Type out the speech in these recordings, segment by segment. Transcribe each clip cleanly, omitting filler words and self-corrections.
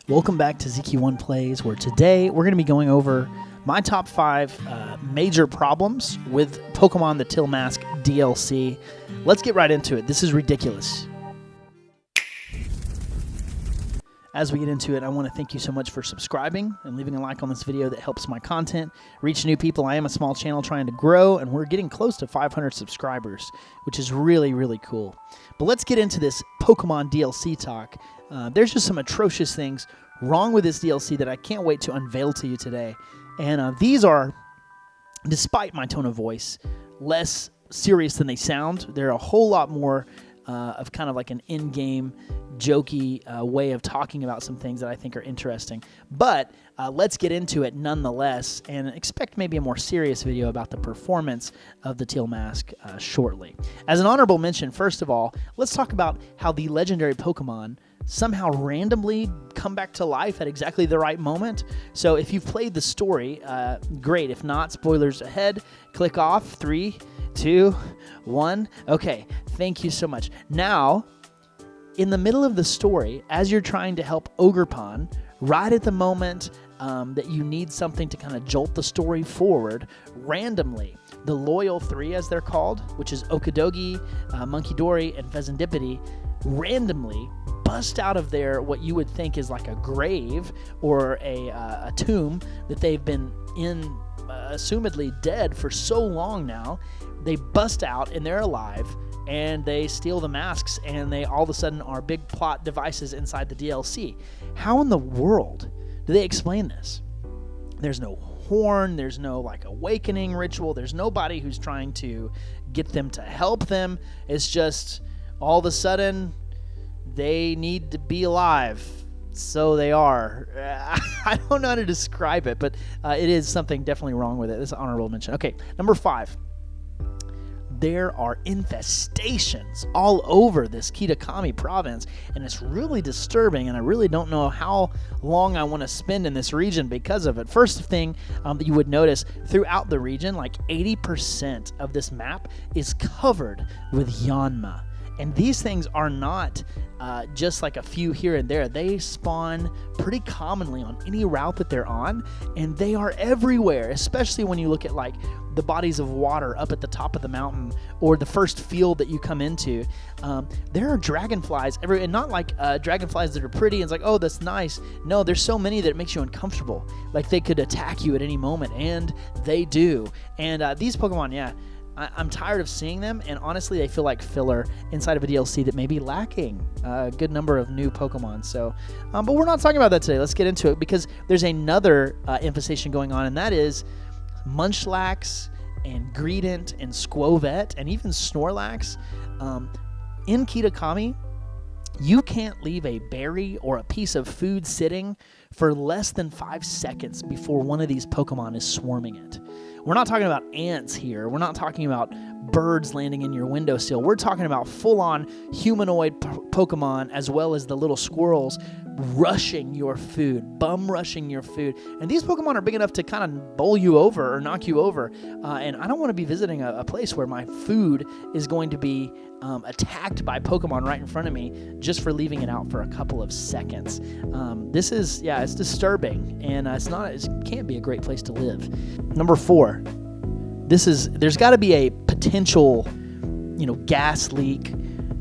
Welcome back to ZQ1 Plays, where today we're going to be going over my top 5 major problems with Pokemon the Teal Mask DLC. Let's get right into it. This is ridiculous. As we get into it, I want to thank you so much for subscribing and leaving a like on this video. That helps my content reach new people. I am a small channel trying to grow, and we're getting close to 500 subscribers, which is really, really cool. But let's get into this Pokemon DLC talk. There's just some atrocious things wrong with this DLC that I can't wait to unveil to you today. And these are, despite my tone of voice, less serious than they sound. They're a whole lot more of kind of like an in-game, jokey way of talking about some things that I think are interesting. But let's get into it nonetheless and expect maybe a more serious video about the performance of the Teal Mask shortly. As an honorable mention, first of all, let's talk about how the legendary Pokemon somehow randomly come back to life at exactly the right moment. So if you've played the story, great. If not, spoilers ahead. Click off. 3, 2, 1. Okay, thank you so much. Now, in the middle of the story, as you're trying to help Ogerpon, right at the moment that you need something to kind of jolt the story forward, randomly, the Loyal Three, as they're called, which is Okadogi, Munkidori, and Fezandipiti, randomly bust out of their what you would think is like a grave or a tomb that they've been in, assumedly dead for so long now. They bust out and they're alive, and they steal the masks, and they all of a sudden are big plot devices inside the DLC. How in the world do they explain this? There's no horn, there's no like awakening ritual, there's nobody who's trying to get them to help them. It's just all of a sudden they need to be alive, so they are. I don't know how to describe it, but it is something definitely wrong with it. This is an honorable mention. Okay, number 5. There are infestations all over this Kitakami province, and it's really disturbing, and I really don't know how long I want to spend in this region because of it. First thing that you would notice throughout the region, like 80% of this map is covered with Yanma. And these things are not just like a few here and there. They spawn pretty commonly on any route that they're on, and they are everywhere, especially when you look at like the bodies of water up at the top of the mountain or the first field that you come into. There are dragonflies everywhere, and not like dragonflies that are pretty and it's like, oh, that's nice. No, there's so many that it makes you uncomfortable. Like they could attack you at any moment, and they do. And these Pokemon, yeah, I'm tired of seeing them, and honestly, they feel like filler inside of a DLC that may be lacking a good number of new Pokemon. So, but we're not talking about that today. Let's get into it, because there's another infestation going on, and that is Munchlax and Greedent and Squovette and even Snorlax. In Kitakami, you can't leave a berry or a piece of food sitting for less than 5 seconds before one of these Pokemon is swarming it. We're not talking about ants here. We're not talking about birds landing in your windowsill. We're talking about full-on humanoid Pokemon, as well as the little squirrels rushing your food, bum rushing your food. And these Pokemon are big enough to kind of bowl you over or knock you over. And I don't want to be visiting a place where my food is going to be attacked by Pokemon right in front of me just for leaving it out for a couple of seconds. This is, yeah, it's disturbing, and it can't be a great place to live. Number 4, there's got to be a potential, gas leak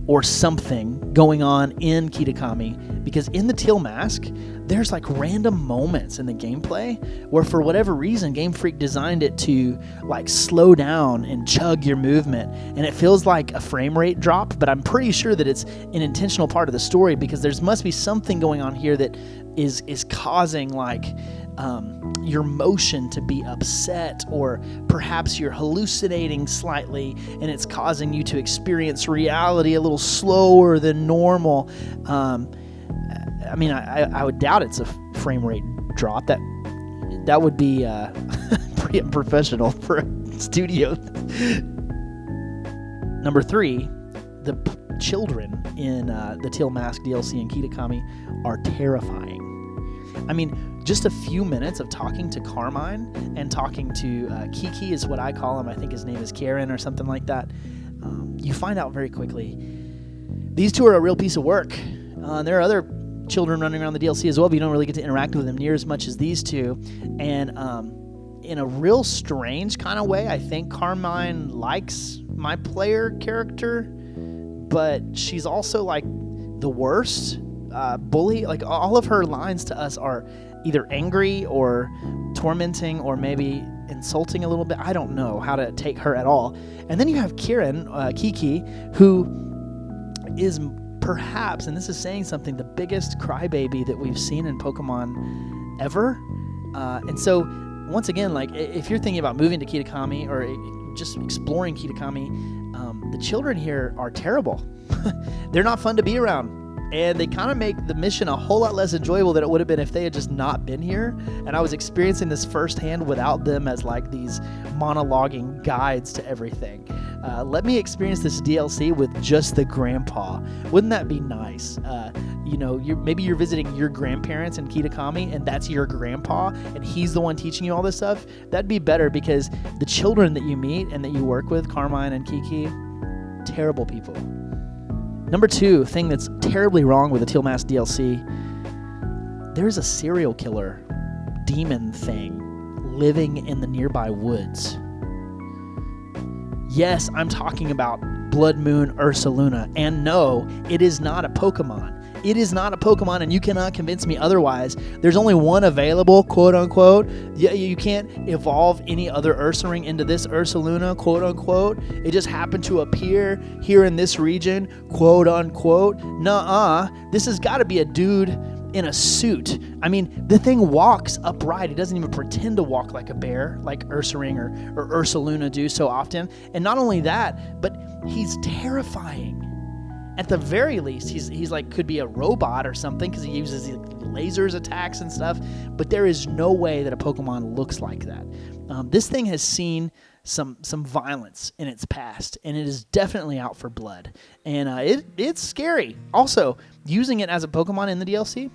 or something going on in Kitakami, because in the Teal Mask, there's like random moments in the gameplay where, for whatever reason, Game Freak designed it to like slow down and chug your movement, and it feels like a frame rate drop, but I'm pretty sure that it's an intentional part of the story, because there must be something going on here that is causing like your motion to be upset, or perhaps you're hallucinating slightly and it's causing you to experience reality a little slower than normal. I mean, I would doubt it's a frame rate drop. That would be pretty unprofessional for a studio. Number 3, the children in the Teal Mask DLC in Kitakami are terrifying. I mean, just a few minutes of talking to Carmine and talking to Kiki is what I call him. I think his name is Karen or something like that. You find out very quickly these two are a real piece of work. There are other children running around the DLC as well, but you don't really get to interact with them near as much as these two. And in a real strange kind of way, I think Carmine likes my player character, but she's also like the worst bully. Like all of her lines to us are either angry or tormenting or maybe insulting a little bit. I don't know how to take her at all. And then you have Kiki, who is perhaps, and this is saying something, the biggest crybaby that we've seen in Pokemon ever. And so, once again, like if you're thinking about moving to Kitakami or just exploring Kitakami, the children here are terrible. They're not fun to be around. And they kind of make the mission a whole lot less enjoyable than it would have been if they had just not been here. And I was experiencing this firsthand without them as like these monologuing guides to everything. Let me experience this DLC with just the grandpa. Wouldn't that be nice? Maybe you're visiting your grandparents in Kitakami, and that's your grandpa, and he's the one teaching you all this stuff. That'd be better, because the children that you meet and that you work with, Carmine and Kiki, terrible people. Number 2 thing that's terribly wrong with the Teal Mask DLC, there's a serial killer demon thing living in the nearby woods. Yes, I'm talking about Blood Moon Ursaluna, and no, it is not a Pokemon. It is not a Pokemon, and you cannot convince me otherwise. There's only one available, quote unquote. You can't evolve any other Ursaring into this Ursaluna, quote unquote. It just happened to appear here in this region, quote unquote. Nuh-uh. This has got to be a dude in a suit. I mean, the thing walks upright. It doesn't even pretend to walk like a bear, like Ursaring or Ursaluna do so often. And not only that, but he's terrifying. At the very least, he's like could be a robot or something, because he uses lasers attacks and stuff. But there is no way that a Pokemon looks like that. This thing has seen some violence in its past, and it is definitely out for blood. And it's scary. Also, using it as a Pokemon in the DLC,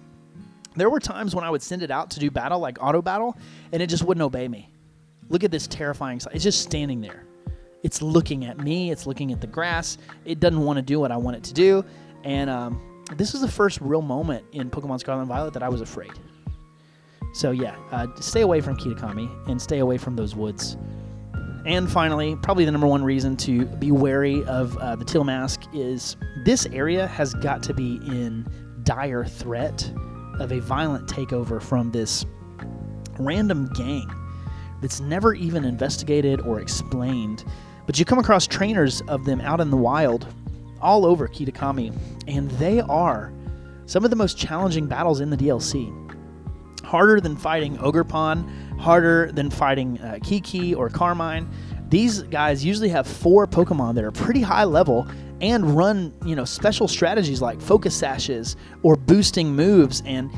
there were times when I would send it out to do battle, like auto battle, and it just wouldn't obey me. Look at this terrifying sight. It's just standing there. It's looking at me. It's looking at the grass. It doesn't want to do what I want it to do. And this was the first real moment in Pokemon Scarlet and Violet that I was afraid. So yeah, stay away from Kitakami and stay away from those woods. And finally, probably the number 1 reason to be wary of the Teal Mask is this area has got to be in dire threat of a violent takeover from this random gang that's never even investigated or explained. But you come across trainers of them out in the wild all over Kitakami, and they are some of the most challenging battles in the DLC. Harder than fighting Ogerpon, harder than fighting Kiki or Carmine. These guys usually have 4 Pokemon that are pretty high level and run, special strategies like focus sashes or boosting moves, and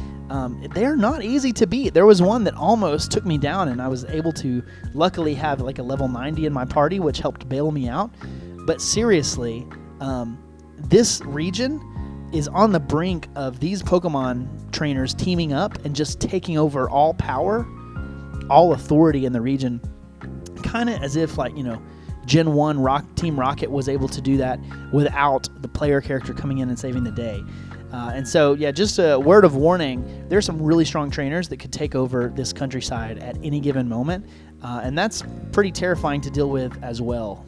they're not easy to beat. There was one that almost took me down, and I was able to luckily have like a level 90 in my party, which helped bail me out. But seriously, this region is on the brink of these Pokemon trainers teaming up and just taking over all power, all authority in the region. Kind of as if, Gen 1 Team Rocket was able to do that without the player character coming in and saving the day. And so, yeah, just a word of warning, there's some really strong trainers that could take over this countryside at any given moment, and that's pretty terrifying to deal with as well.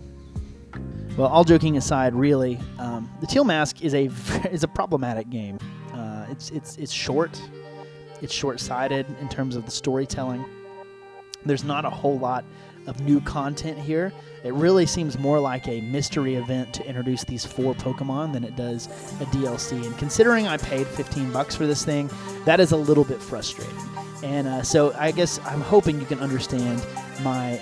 Well, all joking aside, really, the Teal Mask is a problematic game. It's short, it's short-sighted in terms of the storytelling. There's not a whole lot of new content here. It really seems more like a mystery event to introduce these 4 Pokemon than it does a DLC. And considering I paid $15 for this thing, that is a little bit frustrating. And so I guess I'm hoping you can understand my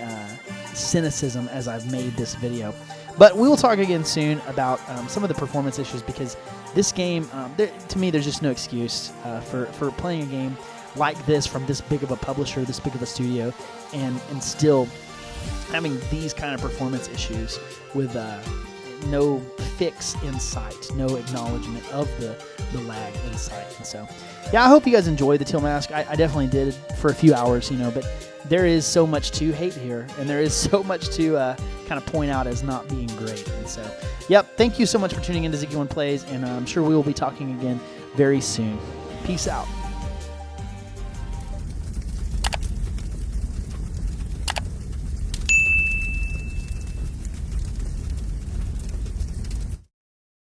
cynicism as I've made this video. But we will talk again soon about some of the performance issues, because this game, to me, there's just no excuse for playing a game like this from this big of a publisher, this big of a studio, and still having these kind of performance issues with no fix in sight, no acknowledgement of the lag in sight. And so, yeah, I hope you guys enjoyed the Teal Mask. I definitely did for a few hours, but there is so much to hate here, and there is so much to kind of point out as not being great. And so, yep, thank you so much for tuning in to Ziggy One Plays, and I'm sure we will be talking again very soon. Peace out.